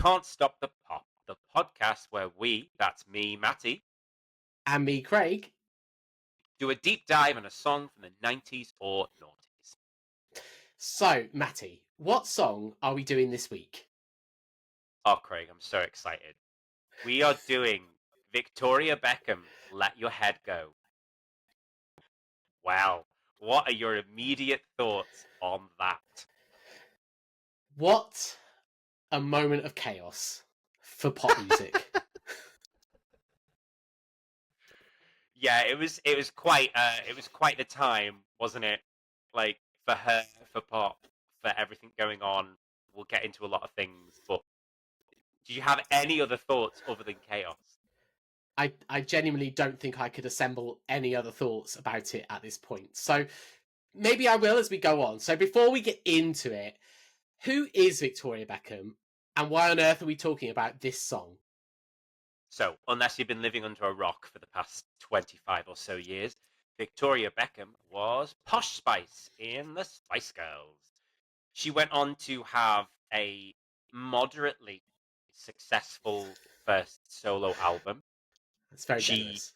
Can't Stop the Pop, the podcast where we, that's me, Matty, And me, Craig. do a deep dive on a song from the 90s or noughties. So, Matty, what song are we doing this week? Oh, Craig, I'm so excited. We are doing Victoria Beckham, Let Your Head Go. Wow. What are your immediate thoughts on that? What a moment of chaos for pop music. Yeah, it was quite the time, wasn't it? Like for her, for pop, for everything going on. We'll get into a lot of things, but do you have any other thoughts other than chaos? I genuinely don't think I could assemble any other thoughts about it at this point. So maybe I will as we go on. So before we get into it, who is Victoria Beckham and why on earth are we talking about this song? So, unless you've been living under a rock for the past 25 or so years, Victoria Beckham was Posh Spice in the Spice Girls. She went on to have a moderately successful first solo album. It's very She generous.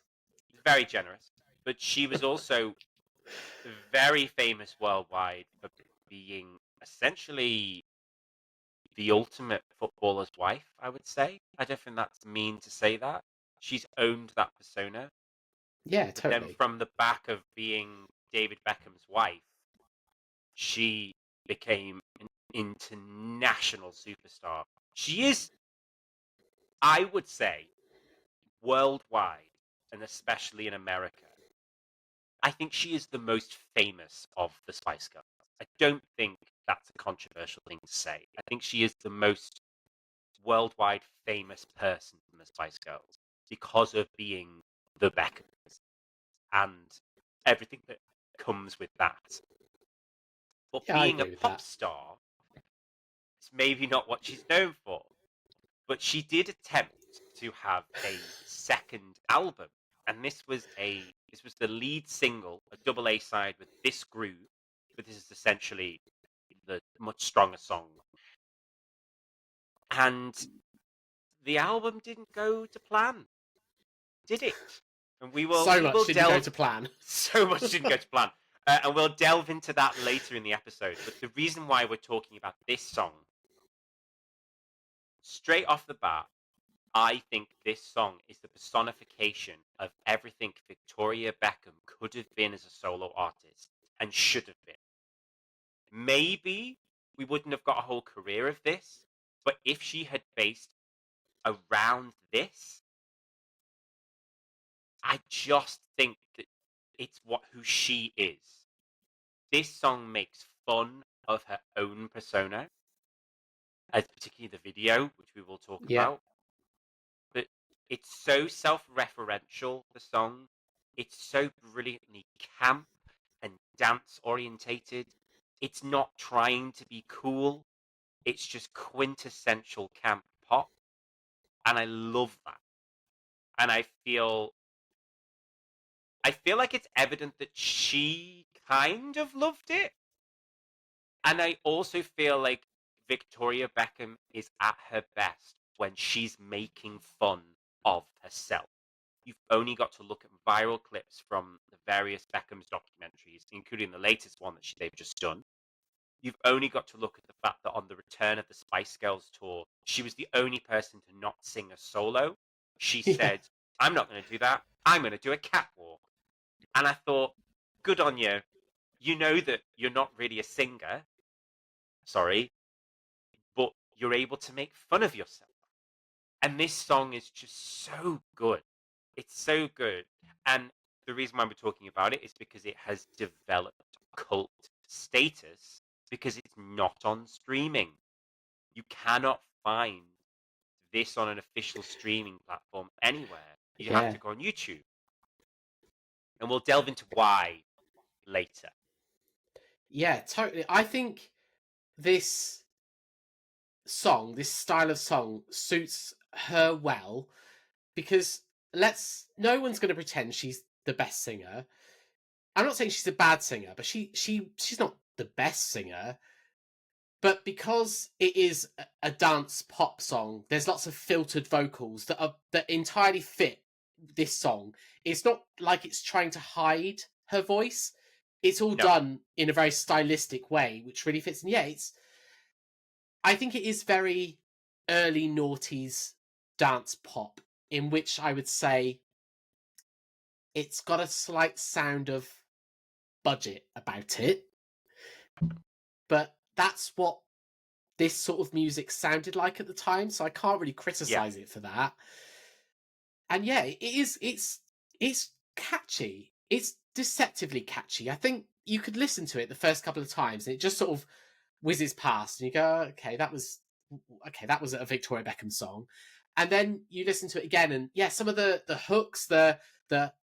was very generous, but she was also very famous worldwide for being essentially the ultimate footballer's wife, I would say. I don't think that's mean to say that. She's owned that persona. Yeah, But then totally. from the back of being David Beckham's wife, she became an international superstar. She is, I would say, worldwide, and especially in America. I think she is the most famous of the Spice Girls. I don't think that's a controversial thing to say. I think she is the most worldwide famous person from the Spice Girls because of being the Beckhams and everything that comes with that. But Yeah, I being a agree with pop that. star is maybe not what she's known for. But she did attempt to have a second album, and this was the lead single, a double A side with This Groove, but this is essentially the much stronger song. And the album didn't go to plan, did it? And we will So we much will didn't go delve to plan. so much didn't go to plan. And we'll delve into that later in the episode. But the reason why we're talking about this song, straight off the bat, I think this song is the personification of everything Victoria Beckham could have been as a solo artist and should have been. Maybe we wouldn't have got a whole career of this, but if she had based around this, I just think that it's who she is. This song makes fun of her own persona, as particularly the video, which we will talk Yeah. about. But it's so self-referential, the song. It's so brilliantly camp and dance orientated. It's not trying to be cool. It's just quintessential camp pop. And I love that. And I feel like it's evident that she kind of loved it. And I also feel like Victoria Beckham is at her best when she's making fun of herself. You've only got to look at viral clips from the various Beckham's documentaries, including the latest one that they've just done. You've only got to look at the fact that on the return of the Spice Girls tour, she was the only person to not sing a solo. She Yeah. said, I'm not going to do that. I'm going to do a catwalk. And I thought, good on you. You know that you're not really a singer. Sorry. But you're able to make fun of yourself. And this song is just so good. It's so good. And the reason why we're talking about it is because it has developed cult status because it's not on streaming. You cannot find this on an official streaming platform anywhere. You have Yeah. to go on YouTube. And we'll delve into why later. Yeah, totally. I think this song, this style of song, suits her well because no one's going to pretend she's the best singer. I'm not saying she's a bad singer, but she's not the best singer. But because it is a dance pop song, there's lots of filtered vocals that entirely fit this song. It's not like it's trying to hide her voice. It's all No, done in a very stylistic way, which really fits. And yeah, it's I think it is very early noughties dance pop, in which I would say it's got a slight sound of budget about it, but that's what this sort of music sounded like at the time, so I can't really yeah, criticize it for that. And yeah, it's catchy. It's deceptively catchy. I think you could listen to it the first couple of times and it just sort of whizzes past and you go, that was a Victoria Beckham song. And then you listen to it again and yeah, some of the hooks, the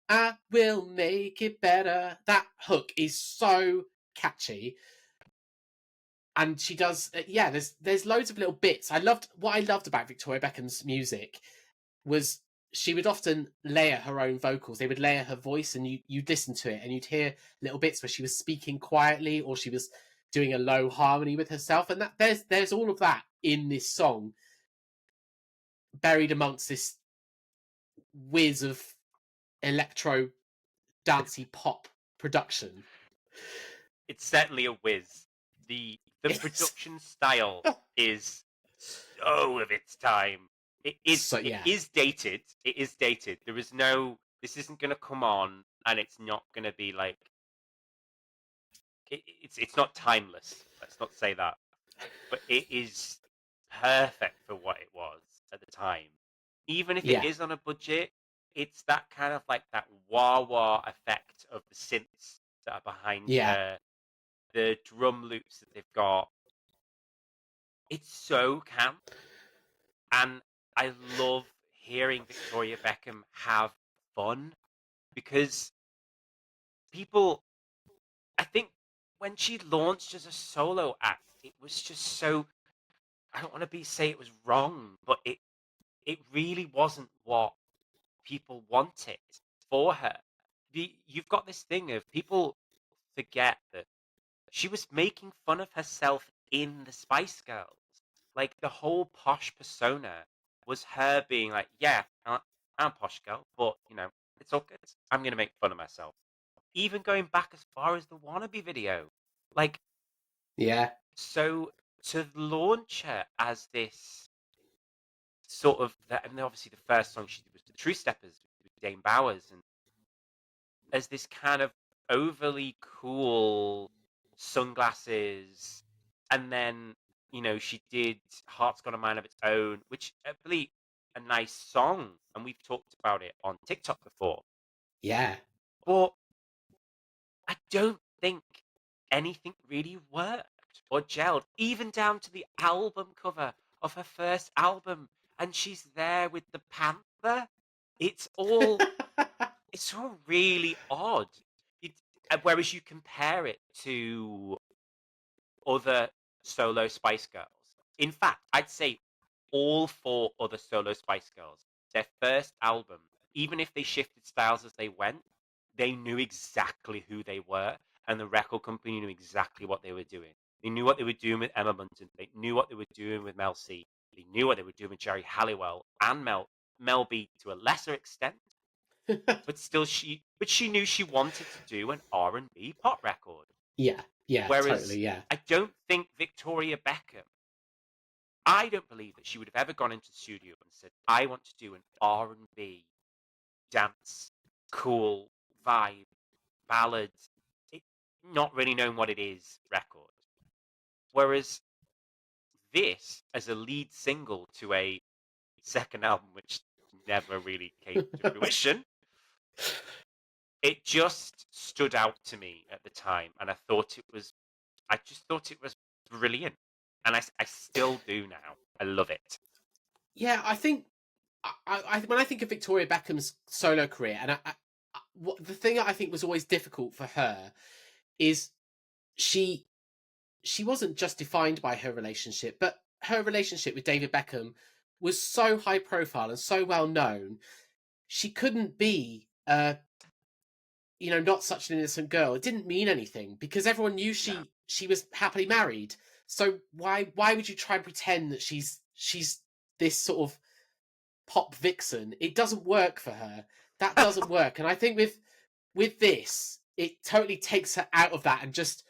I will make it better. That hook is so catchy. And she does yeah, there's loads of little bits. I loved about Victoria Beckham's music was she would often layer her own vocals. They would layer her voice, and you'd listen to it, and you'd hear little bits where she was speaking quietly, or she was doing a low harmony with herself, and that there's all of that in this song, buried amongst this whiz of electro dancey pop production. it's certainly a whiz. The It's production style is so of its time. so It yeah, is dated. It is dated. There is no. This isn't going to come on, and it's not going to be like. It's not timeless. Let's not say that. But it is perfect for what it was at the time. Even if it yeah, is on a budget, it's that kind of like that wah wah effect of the synths that are behind yeah, her, the drum loops that they've got. It's so camp, and I love hearing Victoria Beckham have fun because people, I think when she launched as a solo act, it was just so, I don't want to say it was wrong, but it really wasn't what people wanted for her. You've got this thing of people forget that she was making fun of herself in the Spice Girls. Like the whole posh persona was her being like, "Yeah, I'm a posh girl, but it's all good. I'm gonna make fun of myself." Even going back as far as the wannabe video, like yeah, so to launch her as this sort of that, and obviously the first song she did was the True Steppers with Dame Bowers, and as this kind of overly cool sunglasses, and then she did Heart's Got a Mind of Its Own, which I believe a nice song, and we've talked about it on TikTok before, yeah. but I don't think anything really worked or gelled, even down to the album cover of her first album, and she's there with the panther. It's all it's all really odd. It, whereas you compare it to other solo Spice Girls. In fact, I'd say all four other solo Spice Girls, their first album, even if they shifted styles as they went, they knew exactly who they were, and the record company knew exactly what they were doing. They knew what they were doing with Emma Bunton. They knew what they were doing with Mel C. They knew what they were doing with Jerry Halliwell and Mel B to a lesser extent, but still she knew she wanted to do an R&B pop record. Yeah, yeah, totally, Whereas yeah. I don't think Victoria Beckham, I don't believe that she would have ever gone into the studio and said, I want to do an R&B dance, cool vibe, ballad, it, not really knowing what it is record. Whereas this, as a lead single to a second album, which never really came to fruition, it just stood out to me at the time, and I just thought it was brilliant, and I still do now. I love it. Yeah, I think when I think of Victoria Beckham's solo career, and the thing that I think was always difficult for her is she she wasn't just defined by her relationship, but her relationship with David Beckham was so high profile and so well known. She couldn't be, not such an innocent girl. It didn't mean anything because everyone knew No, she was happily married. So why would you try and pretend that she's this sort of pop vixen? It doesn't work for her. That doesn't work. And I think with this, it totally takes her out of that and just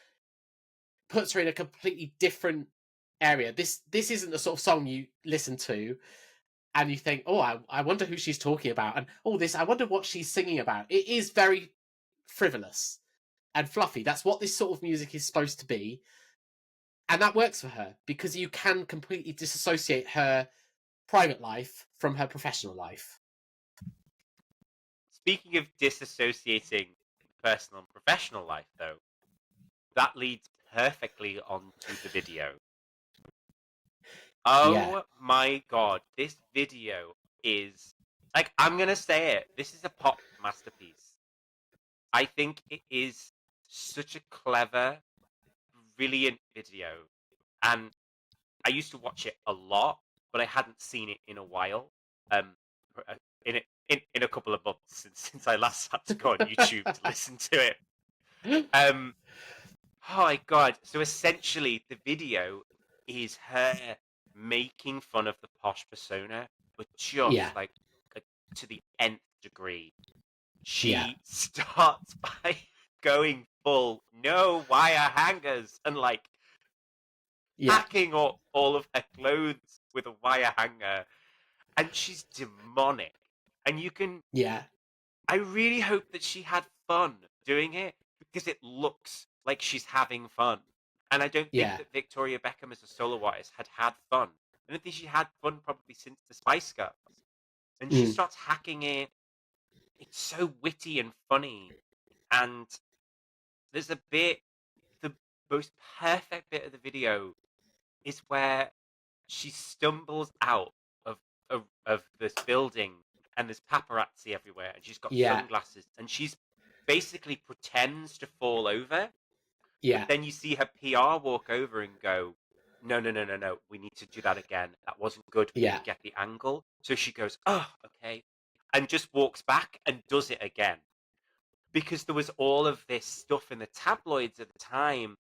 puts her in a completely different area. This isn't the sort of song you listen to and you think, oh, I wonder who she's talking about, and oh, this, I wonder what she's singing about. It is very frivolous and fluffy. That's what this sort of music is supposed to be, and that works for her because you can completely disassociate her private life from her professional life. Speaking of disassociating personal and professional life, though, that leads perfectly onto the video. Yeah, Oh my god, this video is like, I'm gonna say it. This is a pop masterpiece. I think it is such a clever, brilliant video. And I used to watch it a lot, but I hadn't seen it in a while. Uh, in a couple of months since I last had to go on YouTube to listen to it. Um, oh my god! So essentially, the video is her making fun of the posh persona, but yeah, just like to the nth degree. yeah, She starts by going full no wire hangers and like yeah, hacking up all of her clothes with a wire hanger, and she's demonic. And you can, yeah, I really hope that she had fun doing it because it looks like she's having fun. And I don't think yeah, that Victoria Beckham as a solo artist had fun. I don't think she had fun probably since the Spice Girls. And she mm, starts hacking it. It's so witty and funny. And there's a bit, the most perfect bit of the video is where she stumbles out of this building and there's paparazzi everywhere and she's got yeah, sunglasses and she's basically pretends to fall over, but yeah, then you see her PR walk over and go, no, no, no, no, no, we need to do that again. That wasn't good. We yeah, didn't get the angle. So she goes, oh, okay. And just walks back and does it again. Because there was all of this stuff in the tabloids at the time.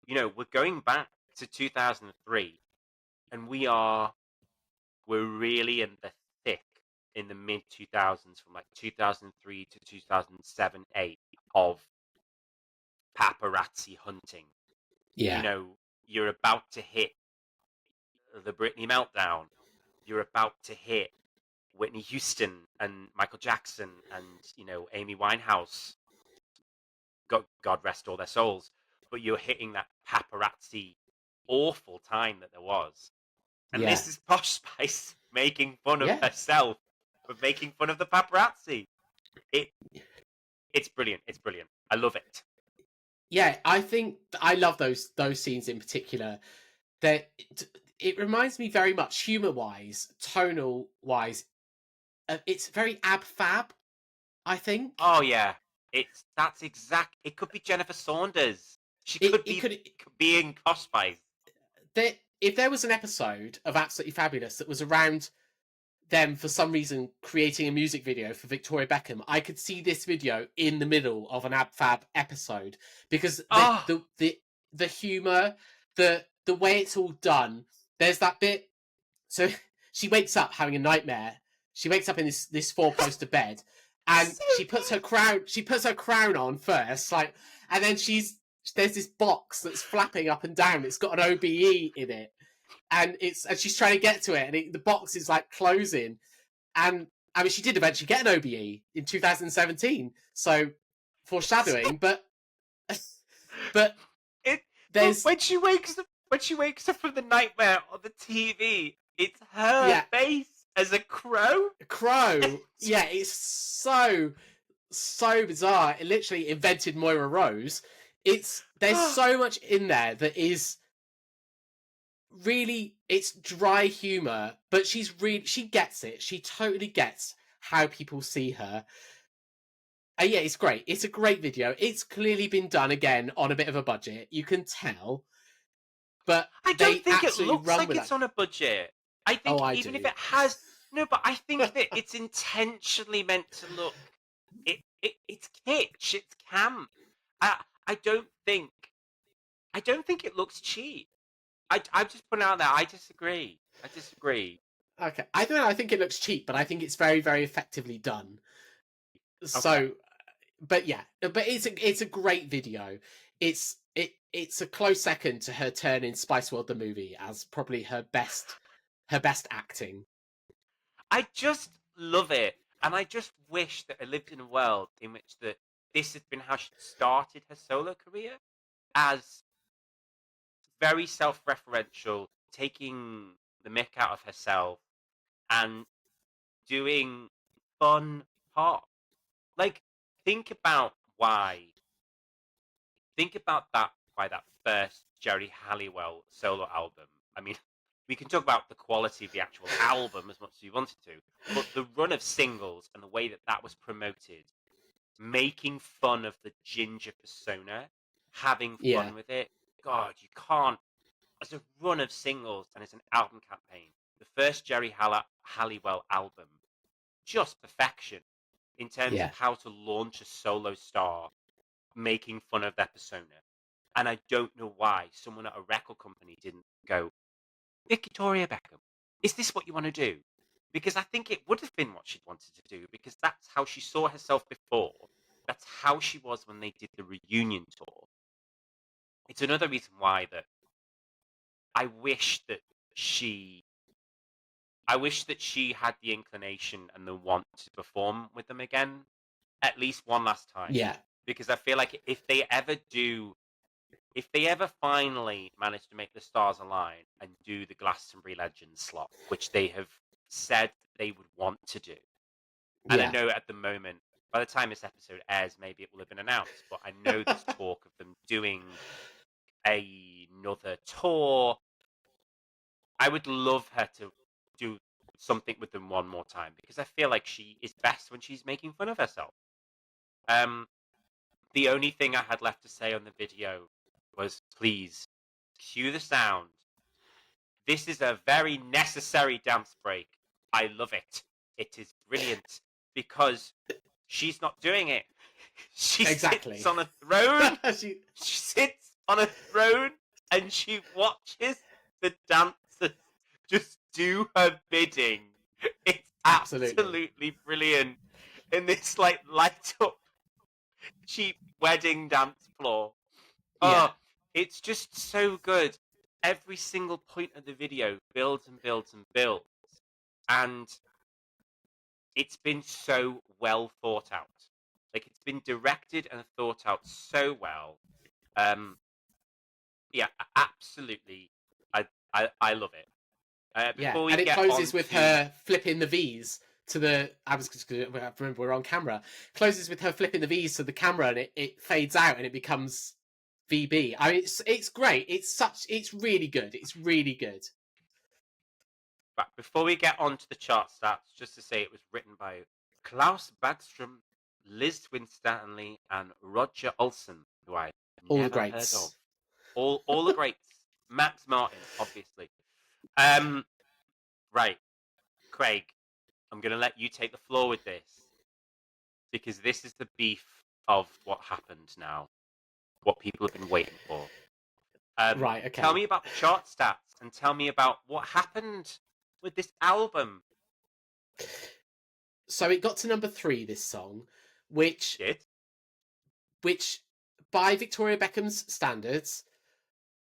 You know, we're going back to 2003 and we're really in the thick in the mid 2000s from like 2003 to 2007 8 of paparazzi hunting. You yeah, know, you're about to hit the Britney meltdown, you're about to hit Whitney Houston and Michael Jackson and, you know, Amy Winehouse, God rest all their souls, but you're hitting that paparazzi awful time that there was. And yeah, this is Posh Spice making fun of yeah. herself for making fun of the paparazzi. It it's brilliant. It's brilliant. I love it. Yeah, I think I love those scenes in particular. That it reminds me very much, humor wise, tonal wise. It's very ab fab. I think Oh yeah. That's exact. It could be Jennifer Saunders. She could it be could being Posh Spice. that if there was an episode of Absolutely Fabulous that was around them for some reason creating a music video for Victoria Beckham, I could see this video in the middle of an Ab Fab episode because Oh, the humor, the way it's all done. There's that bit. So she wakes up having a nightmare. She wakes up in this four poster bed, and so she puts her good. crown. She puts her crown on first, like, and then there's this box that's flapping up and down. It's got an OBE in it, and she's trying to get to it, and the box is like closing. And I mean, she did eventually get an OBE in 2017, so foreshadowing. But It, but there's when she wakes up from the nightmare on the TV, it's her yeah, face as a crow. Crow. Yeah, it's so bizarre. It literally invented Moira Rose. There's so much in there that is really, it's dry humor, but she gets it. She totally gets how people see her. And yeah, it's great. It's a great video. It's clearly been done again on a bit of a budget. You can tell, but I don't they think it absolutely looks run like with it's that. on a budget. I Oh, think I even if do. it has no, but I think that it's intentionally meant to look. It's kitsch. It's camp. I I don't think I don't think it looks cheap. I'm just putting it out there. I disagree. I disagree. Okay, I don't know. I think it looks cheap, but I think it's very, very effectively done. Okay. So, but yeah, but it's a great video. It's a close second to her turn in Spice World the movie as probably her best acting. I just love it, and I just wish that I lived in a world in which that this had been how she started her solo career, as very self-referential, taking the mick out of herself and doing fun pop. Like, think about why. Think about that. Why that first Jerry Halliwell solo album. I mean, we can talk about the quality of the actual album as much as you wanted to, but the run of singles and the way that that was promoted, making fun of the ginger persona, having Yeah, fun with it. God, you can't. As a run of singles and as an album campaign, the first Halliwell album, just perfection in terms of yeah, how to launch a solo star, making fun of their persona. And I don't know why someone at a record company didn't go, Victoria Beckham, is this what you want to do? Because I think it would have been what she'd wanted to do, because that's how she saw herself before. That's how she was when they did the reunion tour. It's another reason why that I wish that she I wish that she had the inclination and the want to perform with them again, at least one last time. yeah, Because I feel like if they ever finally manage to make the stars align and do the Glastonbury Legends slot, which they have said they would want to do, and I yeah, know at the moment, by the time this episode airs, maybe it will have been announced, but I know there's talk of them doing another tour. I would love her to do something with them one more time because I feel like she is best when she's making fun of herself. Um, the only thing I had left to say on the video was, please cue the sound. This is a very necessary dance break. I love it. It is brilliant because she's not doing it. She sits exactly. on a throne. She, She sits on a throne and she watches the dancers just do her bidding. It's absolutely, absolutely brilliant. In this like light up cheap wedding dance floor. yeah, Oh, it's just so good. Every single point of the video builds and builds and builds. And it's been so well thought out. Like it's been directed and thought out so well. Um, yeah, absolutely. I love it. yeah. Before we And it get closes on with to her flipping the V's to the. I was just gonna I remember we're on camera. Closes with her flipping the V's to the camera, and it fades out, and it becomes VB. I mean, it's great. It's really good. It's really good. right, before we get on to the chart stats, just to say it was written by Klaus Bagstrom, Liz Winstanley, and Roger Olsen, who I All the never heard of. greats. All the greats. Max Martin, obviously. Um, right, Craig, I'm going to let you take the floor with this because this is the beef of what happened now, what people have been waiting for. Right. Tell Okay. me about the chart stats and tell me about what happened with this album. So it got to number 3. This song, which Did which by Victoria Beckham's standards,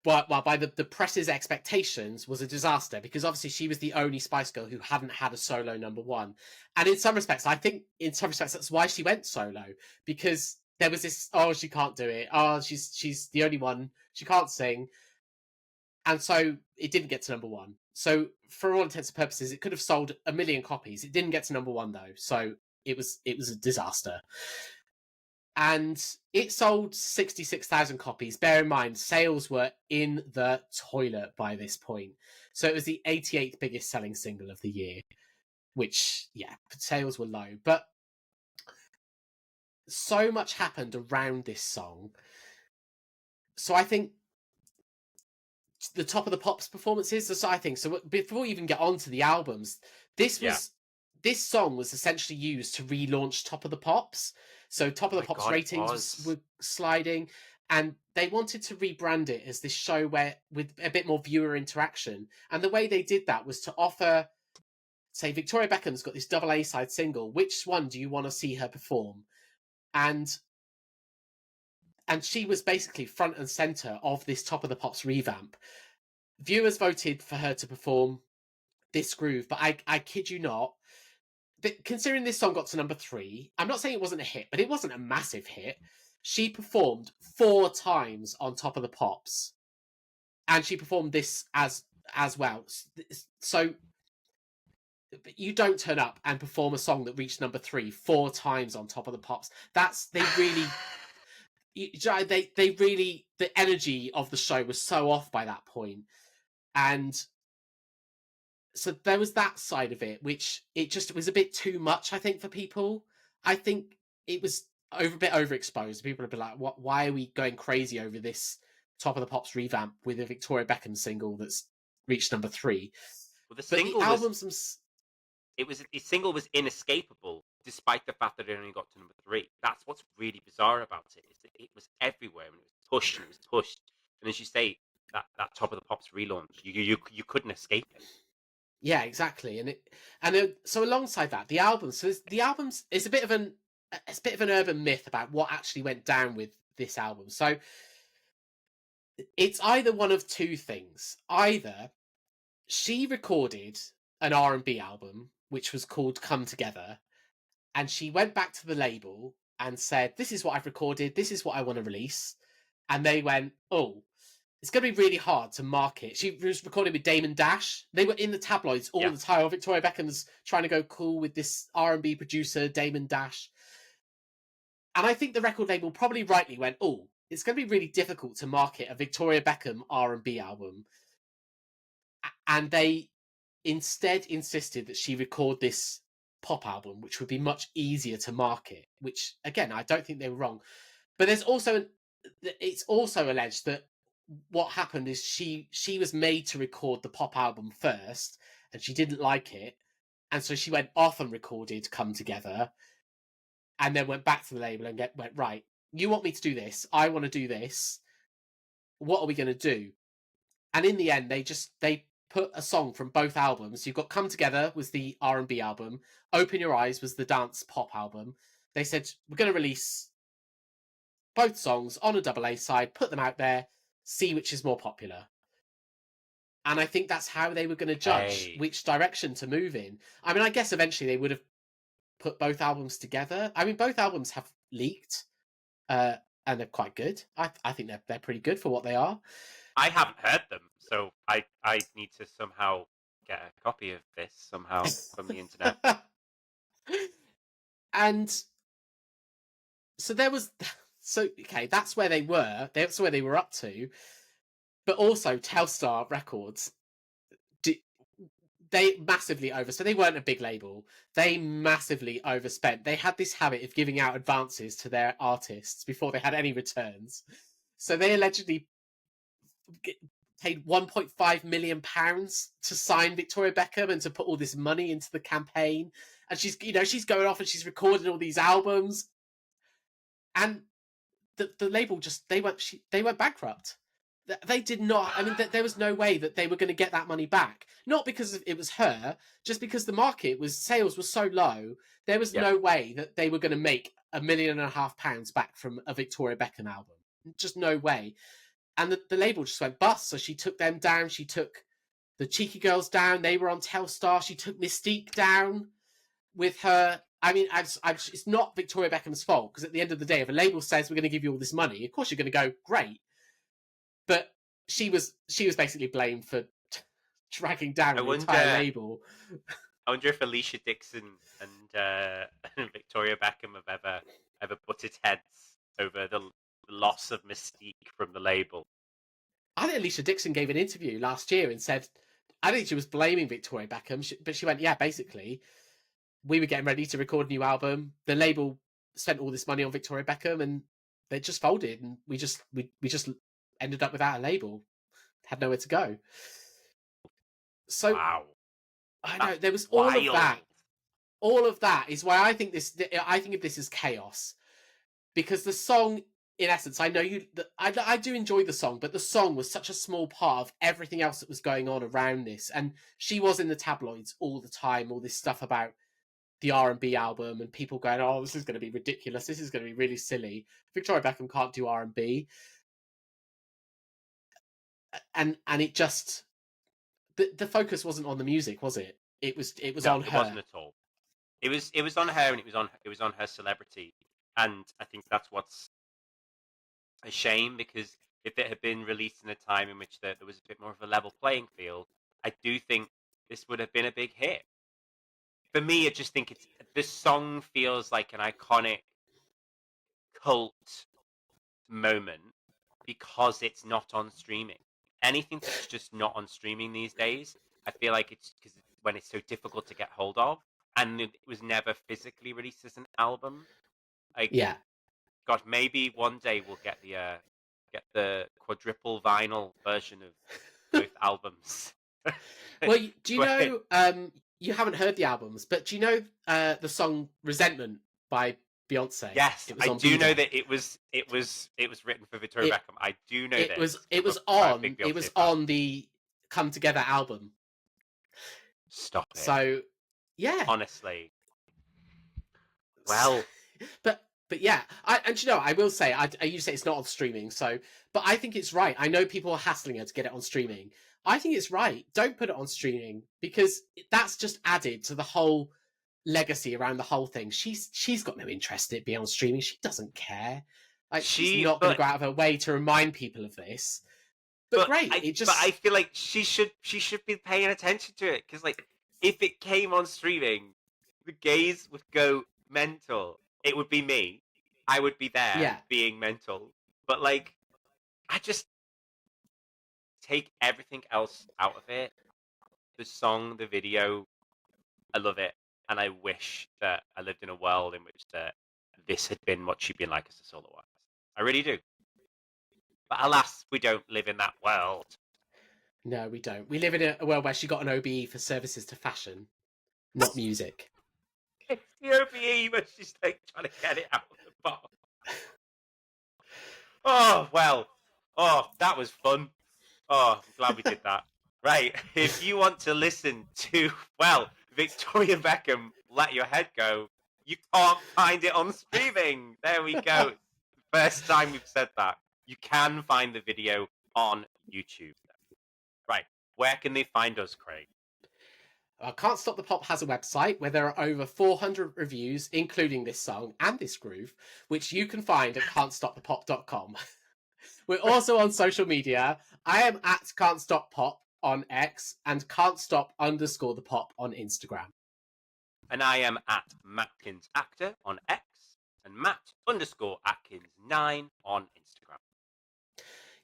well, by the press's expectations, was a disaster because obviously she was the only Spice Girl who hadn't had a solo number one, and in some respects, I think in some respects that's why she went solo, because there was this, oh, she can't do it, oh, she's the only one, she can't sing, and so it didn't get to number one. So for all intents and purposes, it could have sold 1 million copies. It didn't get to number one though, so it was a disaster. And it sold 66,000 copies. Bear in mind, sales were in the toilet by this point. So it was the 88th biggest selling single of the year, which, yeah, sales were low. But so much happened around this song. So I think the Top of the Pops performances, so I think, so before we even get on to the albums, this yeah? was this song was essentially used to relaunch Top of the Pops. So Top Oh of the my Pops god, it ratings was. were sliding. and they wanted to rebrand it as this show where with a bit more viewer interaction. And the way they did that was to offer, say, Victoria Beckham's got this double A side single. Which one do you want to see her perform? And she was basically front and center of this Top of the Pops revamp. Viewers voted for her to perform this groove, but I kid you not, considering this song got to number 3, I'm not saying it wasn't a hit, but it wasn't a massive hit. She performed 4 times on Top of the Pops, and she performed this as well. So you don't turn up and perform a song that reached number 3 4 times on Top of the Pops. They really, the energy of the show was so off by that point, and so there was that side of it, which it was a bit too much, I think, for people. I think it was a bit overexposed. People would be like, "What? Why are we going crazy over this Top of the Pops revamp with a Victoria Beckham single that's reached number 3?" Well, the But single the album's some. the single was inescapable, despite the fact that it only got to number 3. That's what's really bizarre about it. Is that it was everywhere, and it was pushed, and it was pushed. And as you say, that Top of the Pops relaunch, you couldn't escape it. Yeah, exactly. So alongside that, the albums is a bit of an urban myth about what actually went down with this album. So it's either one of two things. Either she recorded an R&B album which was called Come Together, and she went back to the label and said, "This is what I've recorded, this is what I want to release." And they went, "Oh, it's going to be really hard to market." She was recording with Damon Dash. They were in the tabloids all the time. Victoria Beckham's trying to go cool with this R&B producer, Damon Dash. And I think the record label probably rightly went, "Oh, it's going to be really difficult to market a Victoria Beckham R&B album." And they instead insisted that she record this pop album, which would be much easier to market, which, again, I don't think they were wrong. But it's also alleged that what happened is she was made to record the pop album first, and she didn't like it, and so she went off and recorded Come Together, and then went back to the label and went, "Right, you want me to do this, I want to do this, what are we going to do?" And in the end, they put a song from both albums. You've got Come Together was the R&B album, Open Your Eyes was the dance pop album. They said, "We're going to release both songs on a double A side, put them out there, see which is more popular." And I think that's how they were going to judge which direction to move in. I mean, I guess eventually they would have put both albums together. I mean, both albums have leaked, and they're quite good. I think they're pretty good for what they are. I haven't heard them, so I need to somehow get a copy of this somehow from the internet. And so there was, okay, that's where they were. That's where they were up to. But also, Telstar Records, they massively so they weren't a big label. They massively overspent. They had this habit of giving out advances to their artists before they had any returns. So they allegedly paid £1.5 million to sign Victoria Beckham and to put all this money into the campaign. And she's going off and she's recording all these albums. And the label they went bankrupt. They did not. I mean, there was no way that they were going to get that money back. Not because it was her, just because the sales were so low. There was no way that they were going to make £1.5 million back from a Victoria Beckham album. Just no way. And the label just went bust. So she took them down. She took the Cheeky Girls down. They were on Telstar. She took Mystique down with her. I mean, it's not Victoria Beckham's fault, because at the end of the day, if a label says we're going to give you all this money, of course you're going to go, great. But she was basically blamed for dragging down the entire label. I wonder if Alicia Dixon and Victoria Beckham have ever butted heads over the loss of Mystique from the label. I think Alicia Dixon gave an interview last year and said, I think she was blaming Victoria Beckham, but she went, "Yeah, basically, we were getting ready to record a new album. The label spent all this money on Victoria Beckham, and they just folded, and we just ended up without a label, had nowhere to go." So wow, I know there was all of that. All of that is why I think of this as chaos, because the song in essence, I know I do enjoy the song, but the song was such a small part of everything else that was going on around this. And she was in the tabloids all the time, all this stuff about the R&B album and people going, oh, this is going to be ridiculous. This is going to be really silly. Victoria Beckham can't do R&B. And it just, the focus wasn't on the music, was it? It was No, on it her. wasn't at all. It was on her, and it was on her celebrity. And I think that's what's a shame, because if it had been released in a time in which there was a bit more of a level playing field, I do think this would have been a big hit. For me, I just think this song feels like an iconic cult moment because it's not on streaming. Anything that's just not on streaming these days, I feel like it's because when it's so difficult to get hold of, and it was never physically released as an album. Like, Yeah. God, maybe one day we'll get the quadruple vinyl version of both albums. Well, do you know, you haven't heard the albums, but do you know the song Resentment by Beyonce? Yes, I do know that it was written for Victoria Beckham. I do know this. It was on the Come Together album. Stop it. So, yeah. Honestly. Well, but yeah, and you know, I will say, you say it's not on streaming, so, but I think it's right. I know people are hassling her to get it on streaming. I think it's right. Don't put it on streaming, because that's just added to the whole legacy around the whole thing. She's got no interest in it being on streaming. She doesn't care. Like, she's not going to go out of her way to remind people of this. But great, but I feel like she should be paying attention to it, because like if it came on streaming, the gays would go mental. It would be me. I would be there being mental. But like, I just take everything else out of it. The song, the video, I love it, and I wish that I lived in a world in which this had been what she'd been like as a solo artist. I really do. But alas, we don't live in that world. No, we don't. We live in a world where she got an OBE for services to fashion, not music. It's the OBE, but she's like trying to get it out of the box. Oh, well. Oh, that was fun. Oh, I'm glad we did that. Right, if you want to listen to, well, Victoria Beckham, Let Your Head Go, you can't find it on streaming. There we go. First time we've said that. You can find the video on YouTube. Right, where can they find us, Craig? Can't Stop the Pop has a website where there are over 400 reviews, including this song and this groove, which you can find at can'tstopthepop.com. We're also on social media. I am at Can't Stop Pop on X and Can't Stop _ the Pop on Instagram. And I am at Matkins Actor on X and Matt _Atkins 9 on Instagram.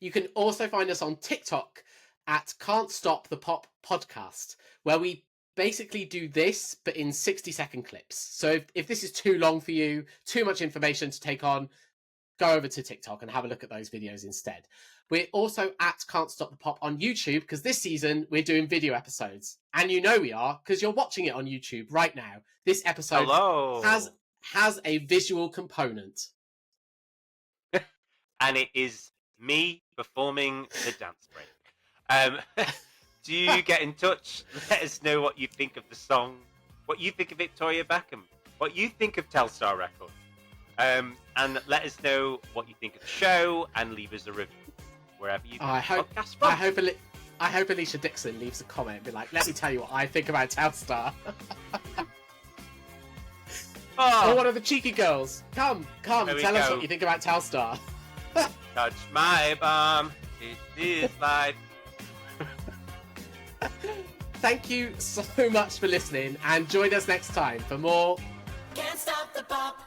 You can also find us on TikTok at Can't Stop the Pop Podcast, where we basically do this, but in 60-second clips. So if this is too long for you, too much information to take on, go over to TikTok and have a look at those videos instead. We're also at Can't Stop the Pop on YouTube, because this season we're doing video episodes. And you know we are, because you're watching it on YouTube right now. This episode has a visual component. And it is me performing the dance break. Do you get in touch? Let us know what you think of the song, what you think of Victoria Beckham, what you think of Telstar Records. And let us know what you think of the show, and leave us a review wherever you get podcasts from. I hope Alicia Dixon leaves a comment and be like, let me tell you what I think about Telstar. Or one of the cheeky girls. Come, tell us what you think about Telstar. Touch my bum, it is life. Thank you so much for listening, and join us next time for more Can't Stop the Pop.